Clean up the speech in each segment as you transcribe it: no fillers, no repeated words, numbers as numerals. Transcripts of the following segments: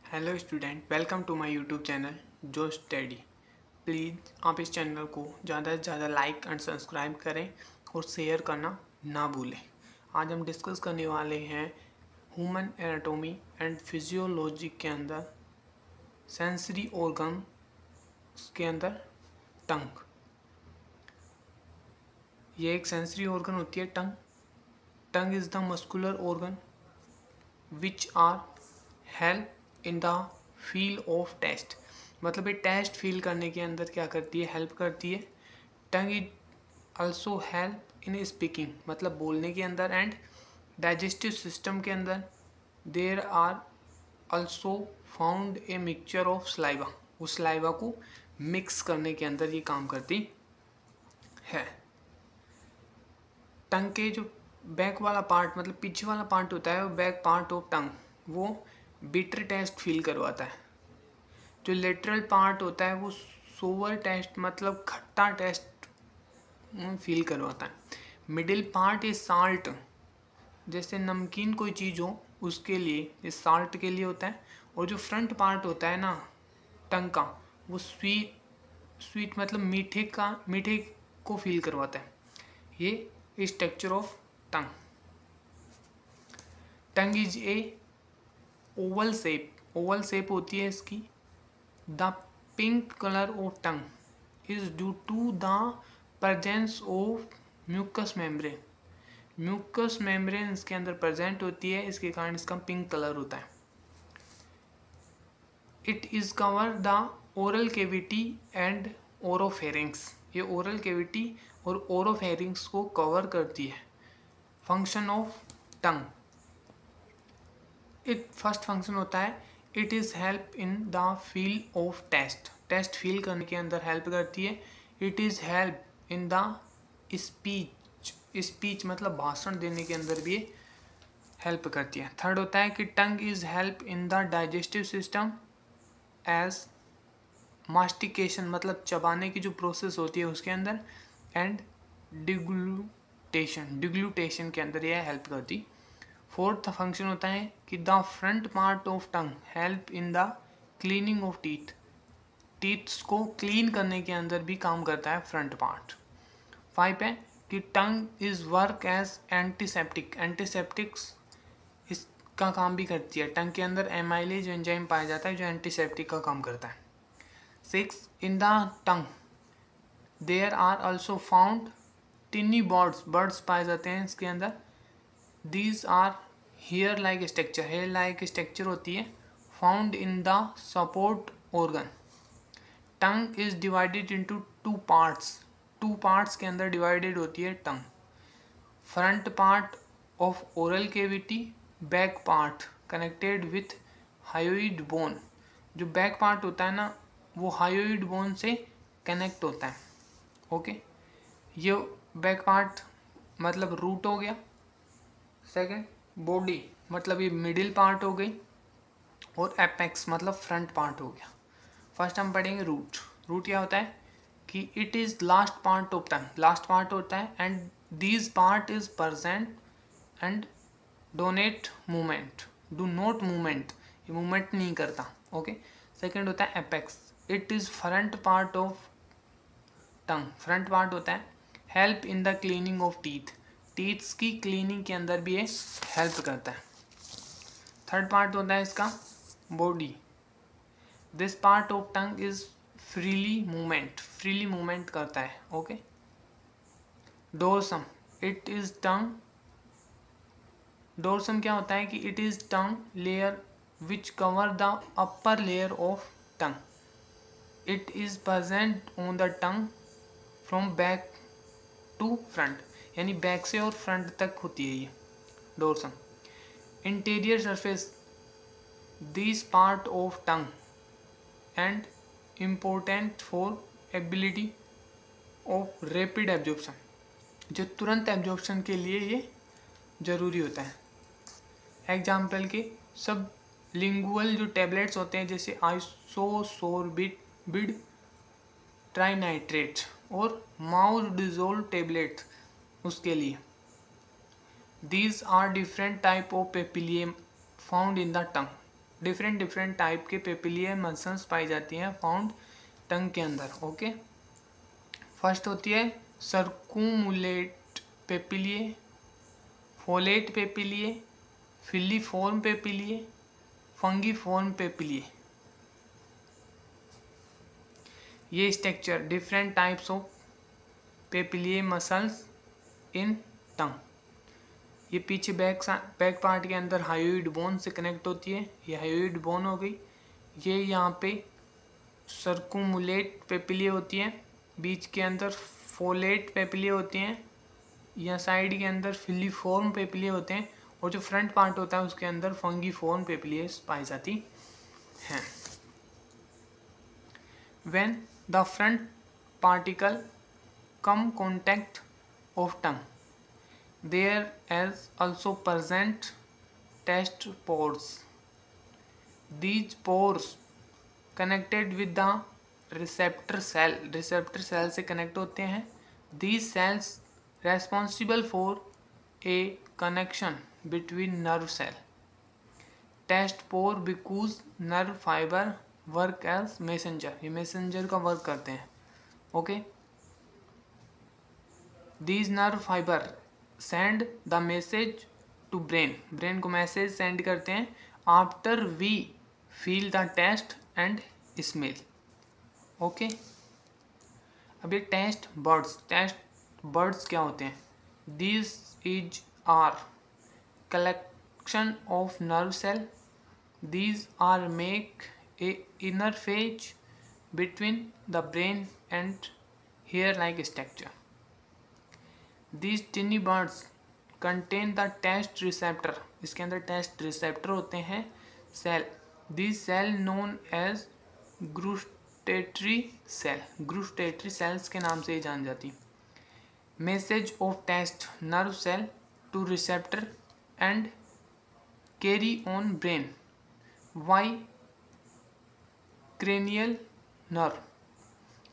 Hello student, welcome to my YouTube channel जो study. Please आप इस चैनल को ज़्यादा से ज़्यादा लाइक एंड सब्सक्राइब करें और शेयर करना ना भूलें। आज हम डिस्कस करने वाले हैं ह्यूमन एनाटॉमी एंड फिजियोलॉजी के अंदर सेंसरी ऑर्गन के अंदर टंग। ये एक सेंसरी ऑर्गन होती है tongue. Tongue is the muscular organ which are help in the feel of taste. मतलब ये टेस्ट फील करने के अंदर क्या करती है, हेल्प करती है। Tongue is also help in speaking, मतलब बोलने के अंदर, एंड डाइजेस्टिव सिस्टम के अंदर। There are also found a mixture of saliva, उस स्लाइवा को मिक्स करने के अंदर ये काम करती है। टंग के जो बैक वाला पार्ट, मतलब पीछे वाला पार्ट होता है, वो बैक पार्ट ऑफ टंग, वो बिटर टेस्ट फील करवाता है। जो लेटरल पार्ट होता है वो सोवर टेस्ट, मतलब खट्टा टेस्ट फील करवाता है। मिडिल पार्ट इज साल्ट, जैसे नमकीन कोई चीज़ हो उसके लिए इस साल्ट के लिए होता है। और जो फ्रंट पार्ट होता है ना टंग का, वो स्वीट मतलब मीठे को फील करवाता है। ये structure of tongue. Tongue is a oval shape, oval shape होती है इसकी। The pink colour of tongue is due to the presence of mucous membrane. Mucous membrane इसके अंदर प्रेजेंट होती है, इसके कारण इसका पिंक कलर होता है। It is cover the oral cavity and oropharynx. ये ओरल केविटी और ओरोफेरिंग्स को कवर करती है। Function of tongue, it first function होता है it is help in the feel of taste. Taste feel करने के अंदर हेल्प करती है। It is help in the speech, speech मतलब भाषण देने के अंदर भी हेल्प करती है। थर्ड होता है कि tongue is help in the digestive system as mastication, मतलब चबाने की जो प्रोसेस होती है उसके अंदर, एंड डिग्लूटेशन के अंदर यह हेल्प करती। फोर्थ फंक्शन होता है कि the front part of tongue help in the cleaning of teeth. Teeths को क्लीन करने के अंदर भी काम करता है फ्रंट पार्ट। 5 है कि tongue is work as antiseptic. Antiseptics इसका काम भी करती है। टंग के अंदर एमाइलेज एंजाइम पाया जाता है जो एंटीसेप्टिक का काम करता है। 6 in the tongue there are also found tiny buds पाए जाते हैं इसके अंदर। These are hair like structure, hair like structure होती है found in the support organ. Tongue is divided into two parts के अंदर डिवाइडेड होती है tongue. Front part of oral cavity, back part connected with hyoid bone. जो back part होता है ना वो हायोइड बोन से कनेक्ट होता है। ओके, ये बैक पार्ट मतलब रूट हो गया। सेकंड बॉडी, मतलब ये मिडिल पार्ट हो गई। और एपेक्स मतलब फ्रंट पार्ट हो गया। फर्स्ट हम पढ़ेंगे रूट। रूट क्या होता है कि it is last part of tongue, last part होता है, and this part is present and do not movement, ये मूवमेंट नहीं करता। ओके। सेकंड होता है apex, it is front part of tongue, front part होता है, help in the cleaning of teeths की क्लीनिंग के अंदर भी ये हेल्प करता है। थर्ड पार्ट होता है इसका body. This part of tongue is freely movement करता है। Okay. Dorsum, it is tongue, dorsum क्या होता है कि it is tongue layer which cover the upper layer of tongue. It is present on the tongue from back to front, यानी back से और front तक होती है ये dorsum. Interior surface, this part of tongue and important for ability of rapid absorption, जो तुरंत absorption के लिए ये ज़रूरी होता है। एग्जाम्पल के सब लिंगुअल जो टैबलेट्स होते हैं जैसे आइसोसोर्बिड ट्राइनाइट्रेट और माउसडिजोल टेबलेट, उसके लिए। These are different type of papillae found in the tongue. Different different type के पेपिलियर मसल्स पाई जाती हैं फाउंड टंग के अंदर। ओके, फर्स्ट होती है सर्कुमुलेट पेपिलिए, फोलेट पेपिलिए, फिलीफॉर्म पेपिलिए, फंगीफॉर्म पेपिलिए। ये structure different types of papillae muscles in tongue. ये पीछे बैक पार्ट के अंदर हायोइड बोन से कनेक्ट होती है, ये हायोइड बोन हो गई। ये यहाँ पे सर्कुमुलेट पेपिलिए होती हैं, बीच के अंदर फोलेट पेपिलिए होती हैं, या साइड के अंदर फिलीफॉर्म पेपिलिए होते हैं, और जो फ्रंट पार्ट होता है उसके अंदर फंगीफॉर्म पेपिलिए पाई जाती हैं। When the front particle come contact of tongue, there is also present test pores. These pores connected with the receptor cell से connect होते हैं। These cells responsible for a connection between nerve cell. Test pore because nerve fiber work as messenger, ये messenger का work करते हैं। Okay, these nerve fiber send the message to brain, brain को message send करते हैं after we feel the taste and smell. Okay, अब ये taste buds क्या होते हैं? This is are collection of nerve cell, these are make a interface between the brain and hair-like structure. These tiny buds contain the taste receptor. इसके अंदर taste receptor होते हैं cell. These cell known as gustatory cell. Gustatory cells के नाम से ये जान जाती। Message of taste nerve cell to receptor and carry on brain. Why cranial nerve?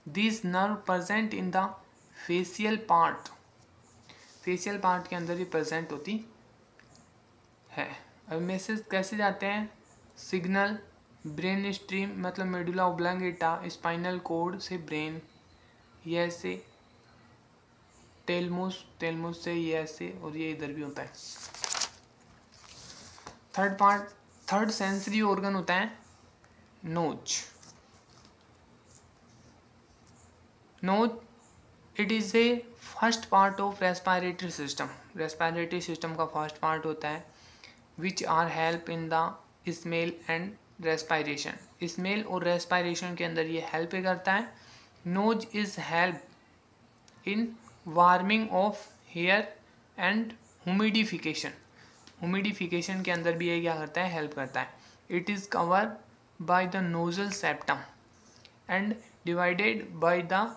These nerve present in the facial part. Facial part के अंदर ही present होती है। अब मैसेज कैसे जाते हैं? सिग्नल ब्रेन स्ट्रीम, मतलब मेडुला ओब्लांगेटा स्पाइनल कोड से ब्रेन, ये ऐसे टेलमुस से ये ऐसे, और ये इधर भी होता है। थर्ड सेंसरी ऑर्गन होता है nose. It is a first part of respiratory system. Respiratory system का फर्स्ट पार्ट होता है which are help in the smell and respiration. Smell और रेस्पिरेशन के अंदर ये हेल्प करता है। Nose is help in warming of hair and humidification. Humidification के अंदर भी ये क्या करता है? हेल्प करता है। It is cover by the nozzle septum and divided by the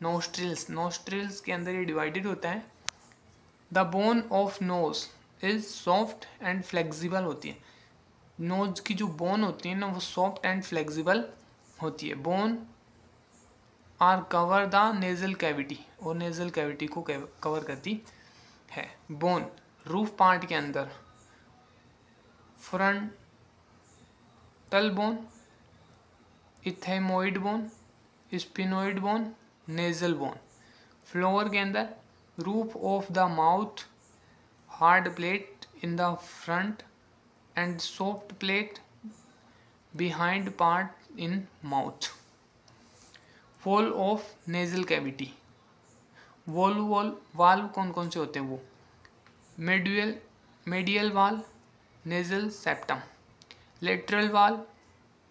nostrils के अंदर ये डिवाइडेड होता है। The bone of nose is soft and flexible होती है। नोज की जो बोन होती है ना, वो सॉफ्ट एंड फ्लेक्सिबल होती है। Bone are cover the nasal cavity, और नेजल कैविटी को कवर करती है। बोन रूफ पार्ट के अंदर frontal bone, ethmoid bone, sphenoid bone, nasal bone. Floor के अंदर roof of the mouth, hard palate in the front and soft palate behind part in mouth. Wall of nasal cavity. Walls कौन कौन से होते हैं? वो medial wall, nasal septum, lateral wall,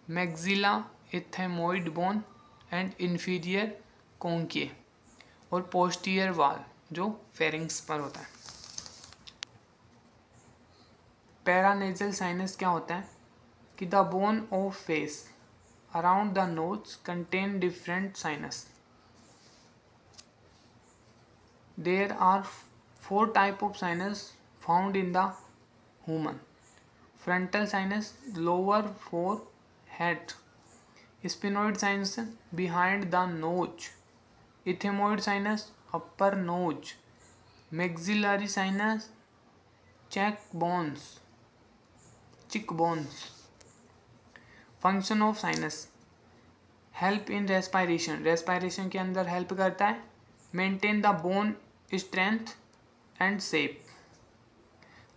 maxilla, ethmoid bone and inferior कॉन्के, और posterior वाल जो pharynx पर होता है। पैरानेजल साइनस क्या होता है? कि the bone of face around the nose contain different sinus. There are 4 type of sinus found in the human. Frontal sinus lower forehead, sphenoid sinus behind the nose, ethmoid sinus upper nose, maxillary sinus cheek bones, function of sinus, help in respiration, respiration के अंदर help करता है, maintain the bone strength and shape.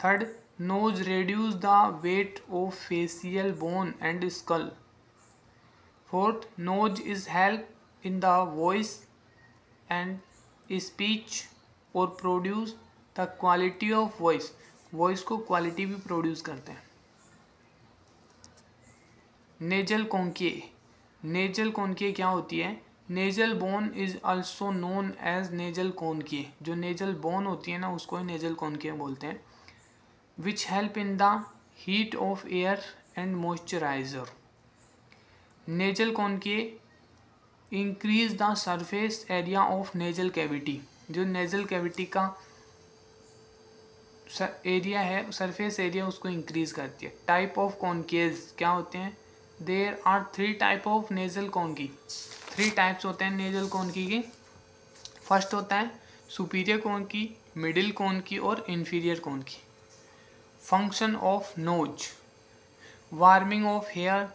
Third, nose reduce the weight of facial bone and skull. Fourth, nose is help in the voice and speech or produce the quality of voice, voice को quality भी produce करते हैं। Nasal कॉन्किए, nasal कॉन्किए क्या होती है? Nasal bone is also known as nasal conchae, जो nasal bone होती है ना उसको ही नेजल कॉन्किए बोलते हैं। which help in the heat of air and moisturizer. Nasal conchae increase the surface area of nasal cavity, जो nasal cavity का area है, सरफेस एरिया, उसको इंक्रीज करती है। टाइप ऑफ कॉन्केज क्या होते हैं? There are 3 type of nasal conchae, 3 types होते हैं नेजल कॉन्की के। फर्स्ट होता है सुपीरियर कॉन्की, मिडिल कॉन्की और inferior conchae. Function of nose, warming of hair,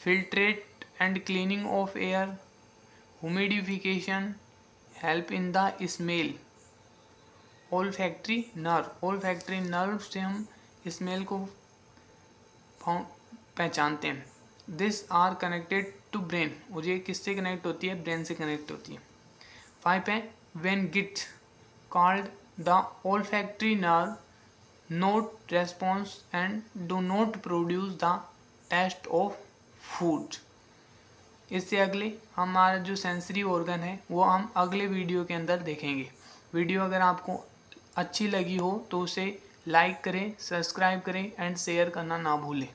filtrate and cleaning of air, humidification, help in the smell. Olfactory nerve, olfactory nerve से हम smell को पहचानते हैं। This are connected to brain, और ये किससे connect होती है? ब्रेन से कनेक्ट होती है। 5 है when get called the olfactory nerve not response and do not produce the taste of food. इससे अगले हमारा जो सेंसरी ऑर्गन है वो हम अगले वीडियो के अंदर देखेंगे। वीडियो अगर आपको अच्छी लगी हो तो उसे लाइक करें, सब्सक्राइब करें एंड शेयर करना ना भूलें।